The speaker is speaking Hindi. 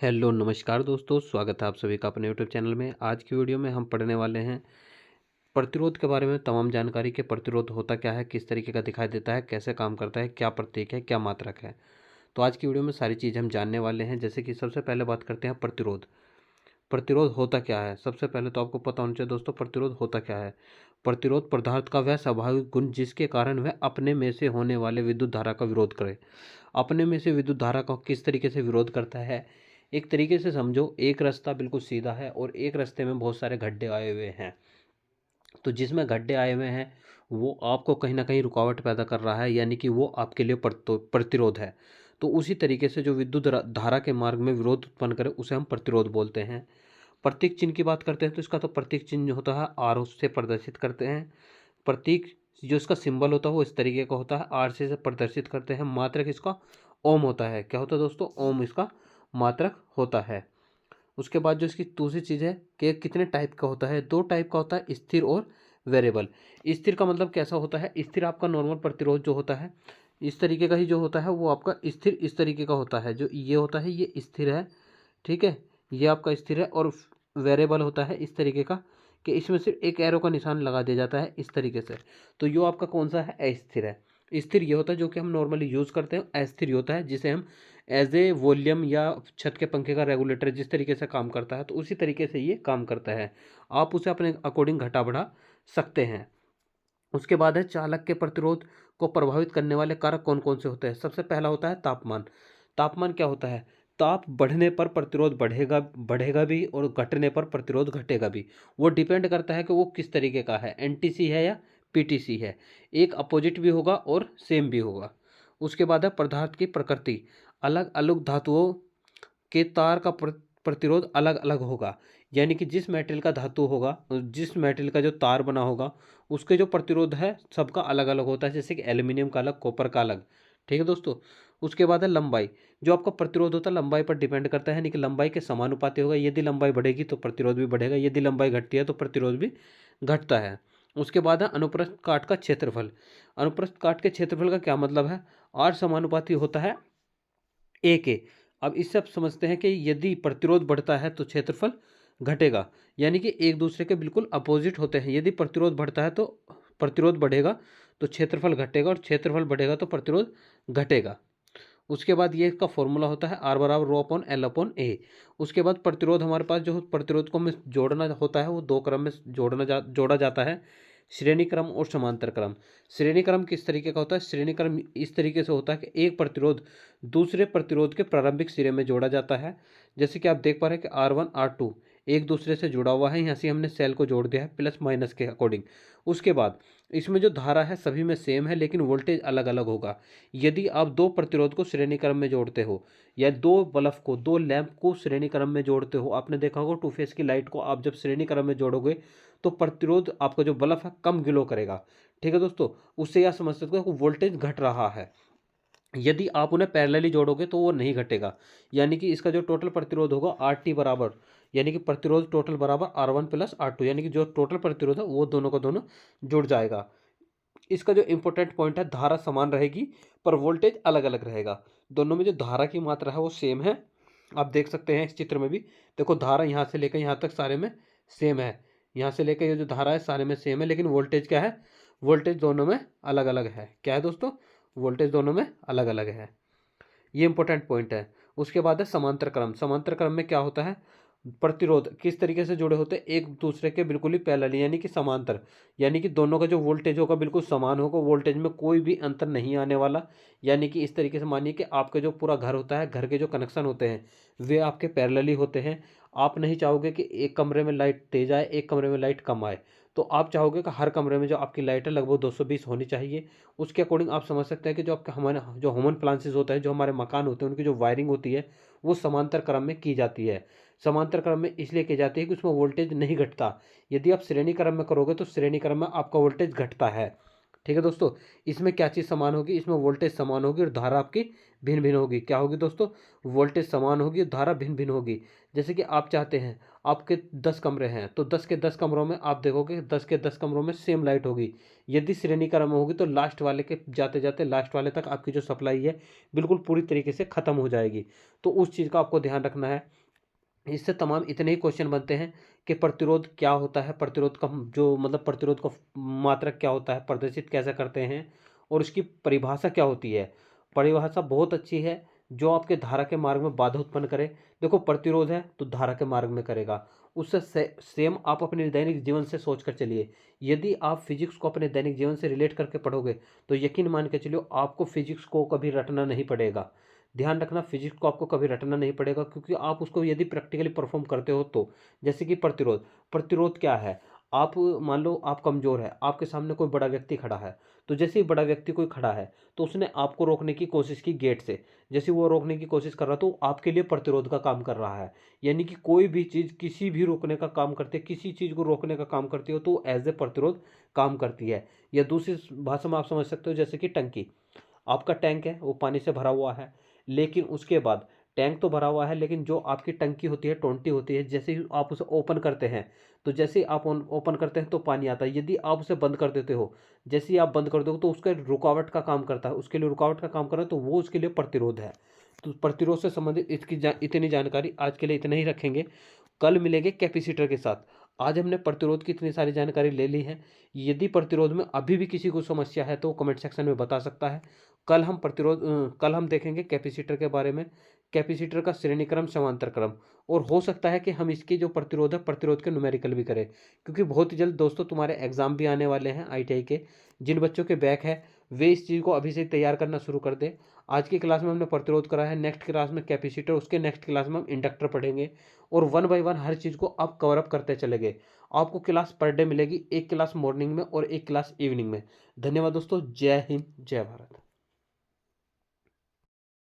हेलो नमस्कार दोस्तों, स्वागत है आप सभी का अपने यूट्यूब चैनल में। आज की वीडियो में हम पढ़ने वाले हैं प्रतिरोध के बारे में तमाम जानकारी के प्रतिरोध होता क्या है, किस तरीके का दिखाई देता है, कैसे काम करता है, क्या प्रतीक है, क्या मात्रक है। तो आज की वीडियो में सारी चीज़ हम जानने वाले हैं। जैसे कि सबसे पहले बात करते हैं प्रतिरोध। प्रतिरोध होता क्या है? सबसे पहले तो आपको पता होना चाहिए दोस्तों, प्रतिरोध होता क्या है। प्रतिरोध पदार्थ का वह स्वाभाविक गुण जिसके कारण वह अपने में से होने वाले विद्युत धारा का विरोध करे। अपने में से विद्युत धारा का किस तरीके से विरोध करता है? एक तरीके से समझो, एक रास्ता बिल्कुल सीधा है और एक रास्ते में बहुत सारे गड्ढे आए हुए हैं। तो जिसमें गड्ढे आए हुए हैं वो आपको कहीं ना कहीं रुकावट पैदा कर रहा है, यानी कि वो आपके लिए प्रतिरोध है। तो उसी तरीके से जो विद्युत धारा के मार्ग में विरोध उत्पन्न करे उसे हम प्रतिरोध बोलते हैं। प्रतीक चिन्ह की बात करते हैं तो इसका तो प्रतीक चिन्ह जो होता है आर से प्रदर्शित करते हैं। प्रतीक जो इसका सिंबल होता है वो इस तरीके का होता है, आर से प्रदर्शित करते हैं। मात्रक इसका ओम होता है। क्या होता है दोस्तों? ओम इसका मात्रक होता है। उसके बाद जो इसकी दूसरी चीज़ है कि कितने टाइप का होता है। दो टाइप का होता है, स्थिर और वेरिएबल। स्थिर का मतलब कैसा होता है? स्थिर आपका नॉर्मल प्रतिरोध जो होता है इस तरीके का ही जो होता है वो आपका स्थिर इस तरीके का होता है। जो ये होता है ये स्थिर है, ठीक है, ये आपका स्थिर है। और वेरिएबल होता है इस तरीके का कि इसमें सिर्फ एक एरो का निशान लगा दिया जाता है इस तरीके से। तो यो आपका कौन सा है? अस्थिर है। स्थिर ये होता है जो कि हम नॉर्मली यूज़ करते हैं। अस्थिर होता है जिसे हम एज ए वॉल्यूम या छत के पंखे का रेगुलेटर जिस तरीके से काम करता है तो उसी तरीके से ये काम करता है। आप उसे अपने अकॉर्डिंग घटा बढ़ा सकते हैं। उसके बाद है चालक के प्रतिरोध को प्रभावित करने वाले कारक कौन कौन से होते हैं। सबसे पहला होता है तापमान। तापमान क्या होता है? ताप बढ़ने पर प्रतिरोध बढ़ेगा बढ़ेगा भी और घटने पर प्रतिरोध घटेगा भी। वो डिपेंड करता है कि वो किस तरीके का है, एनटीसी है या पीटीसी है। एक अपोजिट भी होगा और सेम भी होगा। उसके बाद है पदार्थ की प्रकृति। अलग अलग धातुओं के तार का प्रतिरोध अलग अलग होगा। यानी कि जिस मेटल का धातु होगा, जिस मेटल का जो तार बना होगा उसके जो प्रतिरोध है सबका अलग अलग होता है। जैसे कि एल्यूमिनियम का अलग, कॉपर का अलग। ठीक है दोस्तों। उसके बाद है लंबाई। जो आपका प्रतिरोध होता है लंबाई पर डिपेंड करता है, यानी कि लंबाई के समानुपाती होगा। यदि लंबाई बढ़ेगी तो प्रतिरोध भी बढ़ेगा, यदि लंबाई घटती है तो प्रतिरोध भी घटता है। उसके बाद है अनुप्रस्थ काट का क्षेत्रफल। अनुप्रस्थ काट के क्षेत्रफल का क्या मतलब है? आर समानुपाती होता है ए के। अब इससे आप समझते हैं कि यदि प्रतिरोध बढ़ता है तो क्षेत्रफल घटेगा, यानी कि एक दूसरे के बिल्कुल अपोजिट होते हैं। यदि प्रतिरोध बढ़ता है तो प्रतिरोध बढ़ेगा तो क्षेत्रफल घटेगा, और क्षेत्रफल बढ़ेगा तो प्रतिरोध घटेगा। उसके बाद ये इसका फॉर्मूला होता है आर बराबर रो अपॉन एल अपॉन ए। उसके बाद प्रतिरोध हमारे पास जो प्रतिरोध को हमें जोड़ना होता है वो दो क्रम में जोड़ा जाता है, श्रेणी क्रम और समांतर क्रम। श्रेणी क्रम किस तरीके का होता है? श्रेणी क्रम इस तरीके से होता है कि एक प्रतिरोध दूसरे प्रतिरोध के प्रारंभिक सिरे में जोड़ा जाता है। जैसे कि आप देख पा रहे हैं कि R1 R2 एक दूसरे से जुड़ा हुआ है। यहाँ से हमने सेल को जोड़ दिया है प्लस माइनस के अकॉर्डिंग। उसके बाद इसमें जो धारा है सभी में सेम है लेकिन वोल्टेज अलग अलग होगा। यदि आप दो प्रतिरोध को श्रेणी क्रम में जोड़ते हो या दो बल्ब को, दो लैंप को श्रेणी क्रम में जोड़ते हो, आपने देखा होगा टू फेस की लाइट को आप जब श्रेणी क्रम में जोड़ोगे तो प्रतिरोध आपका जो बल्ब है कम ग्लो करेगा। ठीक है दोस्तों। उससे यह समझ सकते हो कि वोल्टेज घट रहा है। यदि आप उन्हें पैरेलली जोड़ोगे तो वो नहीं घटेगा। यानी कि इसका जो टोटल प्रतिरोध होगा आर टी बराबर, यानी कि प्रतिरोध टोटल बराबर R1 प्लस R2, यानी कि जो टोटल प्रतिरोध है वो दोनों का दोनों जुड़ जाएगा। इसका जो इंपॉर्टेंट पॉइंट है, धारा समान रहेगी पर वोल्टेज अलग अलग रहेगा। दोनों में जो धारा की मात्रा है वो सेम है। आप देख सकते हैं इस चित्र में भी। देखो धारा यहाँ से लेकर यहाँ तक सारे में सेम है। यहाँ से लेकर ये जो धारा है सारे में सेम है, लेकिन वोल्टेज क्या है? वोल्टेज दोनों में अलग अलग है। क्या है दोस्तों? वोल्टेज दोनों में अलग अलग है। ये इंपॉर्टेंट पॉइंट है। उसके बाद है समांतर क्रम। समांतर क्रम में क्या होता है? प्रतिरोध किस तरीके से जुड़े होते हैं? एक दूसरे के बिल्कुल ही पैरेलल यानी कि समांतर। यानी कि दोनों का जो वोल्टेज होगा बिल्कुल समान होगा, वोल्टेज में कोई भी अंतर नहीं आने वाला। यानी कि इस तरीके से मानिए कि आपका जो पूरा घर होता है, घर के जो कनेक्शन होते हैं वे आपके पैरेलल ही होते हैं। आप नहीं चाहोगे कि एक कमरे में लाइट तेज आए, एक कमरे में लाइट कम आए। तो आप चाहोगे कि हर कमरे में जो आपकी लाइट है लगभग 220 होनी चाहिए। उसके अकॉर्डिंग आप समझ सकते हैं कि जो आपके हमारे जो ह्यूमन अप्लायंसेस होते हैं, जो हमारे मकान होते हैं, उनकी जो वायरिंग होती है वो समांतर क्रम में की जाती है। समांतर क्रम में इसलिए की जाती है कि उसमें वोल्टेज नहीं घटता। यदि आप श्रेणी क्रम में करोगे तो श्रेणी क्रम में आपका वोल्टेज घटता है। ठीक है दोस्तों। इसमें क्या चीज़ समान होगी, इसमें वोल्टेज समान होगी और धारा आपकी भिन्न भिन्न होगी। क्या होगी दोस्तों, वोल्टेज समान होगी और धारा भिन्न भिन्न होगी। जैसे कि आप चाहते हैं आपके 10 कमरे हैं तो 10 के 10 कमरों में आप देखोगे 10 के 10 कमरों में सेम लाइट होगी। यदि श्रेणी क्रम में होगी तो लास्ट वाले के जाते जाते लास्ट वाले तक आपकी जो सप्लाई है बिल्कुल पूरी तरीके से ख़त्म हो जाएगी। तो उस चीज़ का आपको ध्यान रखना है। इससे तमाम इतने ही क्वेश्चन बनते हैं कि प्रतिरोध क्या होता है, प्रतिरोध का जो मतलब प्रतिरोध का मात्रक क्या होता है, प्रदर्शित कैसे करते हैं और उसकी परिभाषा क्या होती है। परिभाषा बहुत अच्छी है, जो आपके धारा के मार्ग में बाधा उत्पन्न करे। देखो प्रतिरोध है तो धारा के मार्ग में करेगा। उससे सेम आप अपने दैनिक जीवन से सोच कर चलिए। यदि आप फिजिक्स को अपने दैनिक जीवन से रिलेट करके पढ़ोगे तो यकीन मान के चलिए आपको फिजिक्स को कभी रटना नहीं पड़ेगा। ध्यान रखना, फिजिक्स को आपको कभी रटना नहीं पड़ेगा, क्योंकि आप उसको यदि प्रैक्टिकली परफॉर्म करते हो तो। जैसे कि प्रतिरोध, प्रतिरोध क्या है, आप मान लो आप कमज़ोर है, आपके सामने कोई बड़ा व्यक्ति खड़ा है, तो जैसे ही बड़ा व्यक्ति कोई खड़ा है तो उसने आपको रोकने की कोशिश की गेट से। जैसे वो रोकने की कोशिश कर रहा तो आपके लिए प्रतिरोध का काम कर रहा है। यानी कि कोई भी चीज़ किसी भी रोकने का काम करती है, किसी चीज़ को रोकने का काम करती हो तो एज ए प्रतिरोध काम करती है। या दूसरी भाषा में आप समझ सकते हो, जैसे कि टंकी, आपका टैंक है वो पानी से भरा हुआ है, लेकिन उसके बाद टैंक तो भरा हुआ है लेकिन जो आपकी टंकी होती है, टोंटी होती है, जैसे ही आप उसे ओपन करते हैं तो जैसे ही आप ओपन करते हैं तो पानी आता है। यदि आप उसे बंद कर देते हो, जैसे ही आप बंद कर दोगे तो उसका रुकावट का काम करता है, उसके लिए रुकावट का काम कर रहा है तो वो उसके लिए प्रतिरोध है। तो प्रतिरोध से संबंधित इतनी जानकारी आज के लिए इतना ही रखेंगे। कल मिलेंगे कैपेसिटर के साथ। आज हमने प्रतिरोध की इतनी सारी जानकारी ले ली है। यदि प्रतिरोध में अभी भी किसी को समस्या है तो कमेंट सेक्शन में बता सकता है। कल हम देखेंगे कैपेसिटर के बारे में, कैपेसिटर का श्रेणी क्रम, समांतर क्रम, और हो सकता है कि हम इसके जो प्रतिरोध है प्रतिरोध के न्यूमेरिकल भी करें, क्योंकि बहुत ही जल्द दोस्तों तुम्हारे एग्जाम भी आने वाले हैं आईटीआई के। जिन बच्चों के बैक है वे इस चीज़ को अभी से तैयार करना शुरू कर दें। आज की क्लास में हमने प्रतिरोध करा है, नेक्स्ट क्लास में कैपेसिटर, उसके नेक्स्ट क्लास में हम इंडक्टर पढ़ेंगे और वन बाय वन हर चीज़ को आप कवर अप करते चले गए। आपको क्लास पर डे मिलेगी, एक क्लास मॉर्निंग में और एक क्लास इवनिंग में। धन्यवाद दोस्तों, जय हिंद, जय भारत।